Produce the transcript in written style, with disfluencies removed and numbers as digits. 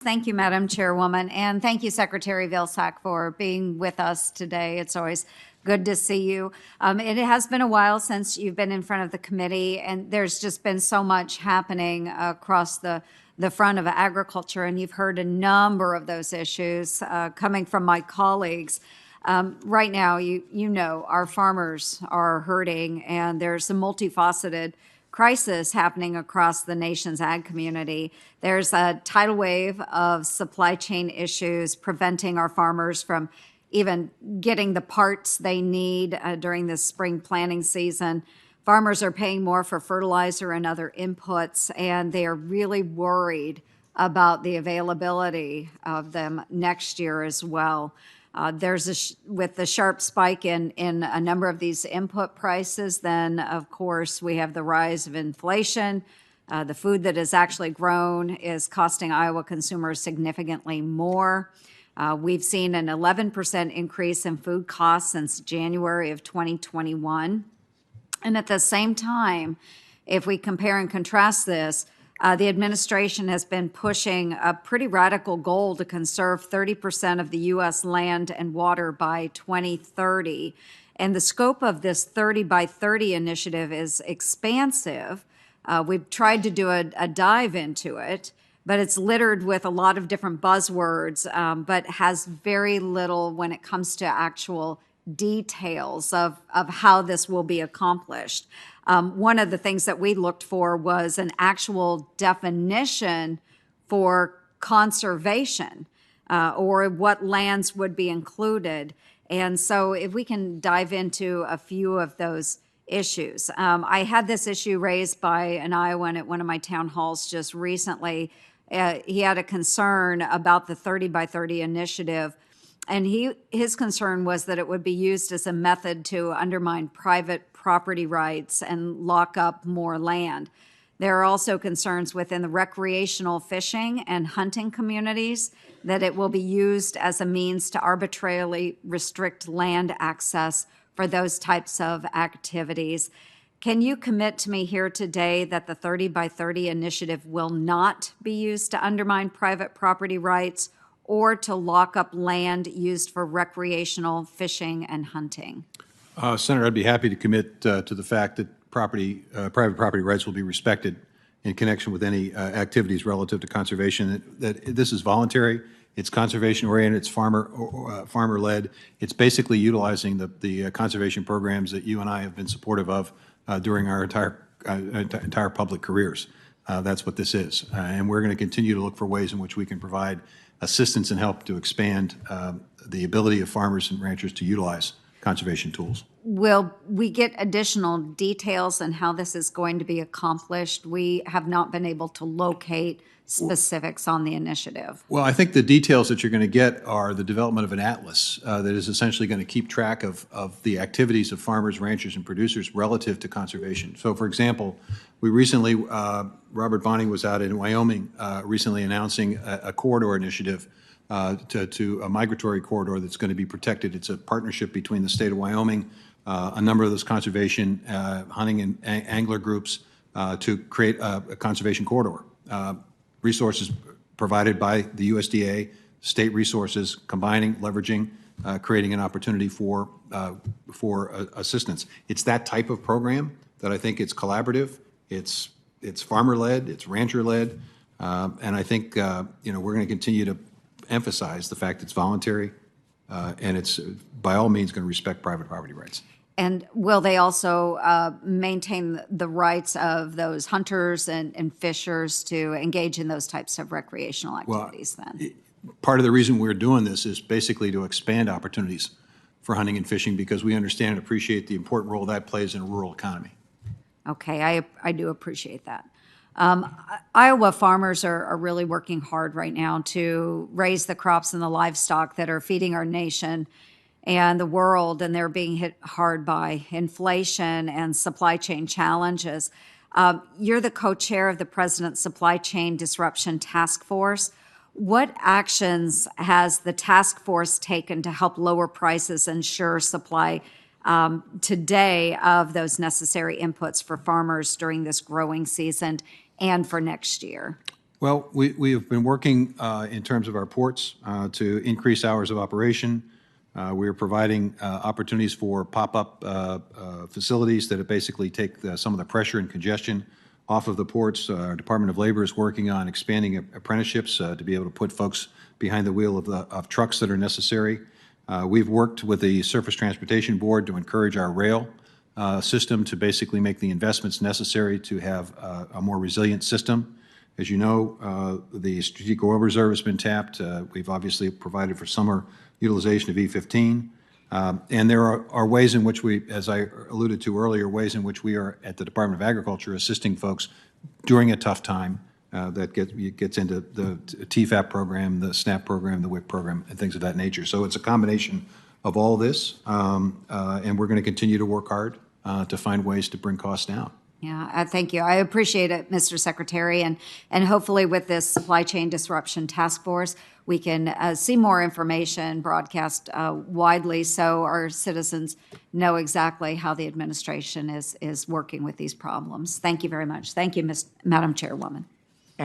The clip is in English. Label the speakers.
Speaker 1: Thank you, Madam Chairwoman, and thank you, Secretary Vilsack, for being with us today. It's always good to see you. It has been a while since you've been in front of the committee, and there's just been so much happening across the front of agriculture, and you've heard a number of those issues coming from my colleagues. Right now, you know, our farmers are hurting, and there's a multifaceted crisis happening across the nation's ag community. There's a tidal wave of supply chain issues preventing our farmers from even getting the parts they need during this spring planting season. Farmers are paying more for fertilizer and other inputs, and they are really worried about the availability of them next year as well. With the sharp spike in a number of these input prices, then of course we have the rise of inflation. The food that is actually grown is costing Iowa consumers significantly more. We've seen an 11% increase in food costs since January of 2021. And at the same time, if we compare and contrast this, the administration has been pushing a pretty radical goal to conserve 30% of the U.S. land and water by 2030. And the scope of this 30 by 30 initiative is expansive. We've tried to do a dive into it, but it's littered with a lot of different buzzwords, but has very little when it comes to actual details of how this will be accomplished. One of the things that we looked for was an actual definition for conservation or what lands would be included. And so if we can dive into a few of those issues. I had this issue raised by an Iowan at one of my town halls just recently. He had a concern about the 30 by 30 initiative. And his concern was that it would be used as a method to undermine private property rights and lock up more land. There are also concerns within the recreational fishing and hunting communities that it will be used as a means to arbitrarily restrict land access for those types of activities. Can you commit to me here today that the 30 by 30 initiative will not be used to undermine private property rights or to lock up land used for recreational fishing and hunting?
Speaker 2: Senator, I'd be happy to commit to the fact that private property rights will be respected in connection with any activities relative to conservation. That this is voluntary, it's conservation-oriented, it's farmer-led. It's basically utilizing the conservation programs that you and I have been supportive of during our entire public careers. That's what this is, and we're going to continue to look for ways in which we can provide assistance and help to expand the ability of farmers and ranchers to utilize conservation tools.
Speaker 1: Will we get additional details on how this is going to be accomplished? We have not been able to locate specifics on the initiative.
Speaker 2: Well, I think the details that you're going to get are the development of an atlas that is essentially going to keep track of the activities of farmers, ranchers, and producers relative to conservation. So, for example, we recently, Robert Bonning was out in Wyoming recently announcing a corridor initiative to a migratory corridor that's going to be protected. It's a partnership between the state of Wyoming, a number of those conservation hunting and angler groups to create a conservation corridor. Resources provided by the USDA, state resources, combining, leveraging, creating an opportunity for assistance. It's that type of program that I think it's collaborative, it's farmer-led, it's rancher-led, and I think you know, we're going to continue to emphasize the fact it's voluntary and it's by all means going to respect private property rights.
Speaker 1: And will they also maintain the rights of those hunters and fishers to engage in those types of recreational activities then?
Speaker 2: Part of the reason we're doing this is basically to expand opportunities for hunting and fishing because we understand and appreciate the important role that plays in a rural economy.
Speaker 1: Okay, I do appreciate that. Iowa farmers are really working hard right now to raise the crops and the livestock that are feeding our nation and the world, and they're being hit hard by inflation and supply chain challenges. You're the co-chair of the President's Supply Chain Disruption Task Force. What actions has the task force taken to help lower prices and ensure supply today of those necessary inputs for farmers during this growing season and for next year?
Speaker 2: Well, we have been working in terms of our ports to increase hours of operation. We are providing opportunities for pop-up facilities that basically take some of the pressure and congestion off of the ports. Our Department of Labor is working on expanding apprenticeships to be able to put folks behind the wheel of trucks that are necessary. We've worked with the Surface Transportation Board to encourage our rail system to basically make the investments necessary to have a more resilient system. As you know, the Strategic Oil Reserve has been tapped. We've obviously provided for summer utilization of E15. And there are ways in which we, as I alluded to earlier, ways in which we are at the Department of Agriculture assisting folks during a tough time that gets into the TFAP program, the SNAP program, the WIC program, and things of that nature. So it's a combination of all this, and we're going to continue to work hard to find ways to bring costs down.
Speaker 1: Yeah, thank you. I appreciate it, Mr. Secretary, and hopefully with this supply chain disruption task force, we can see more information broadcast widely so our citizens know exactly how the administration is working with these problems. Thank you very much. Thank you, Madam Chairwoman.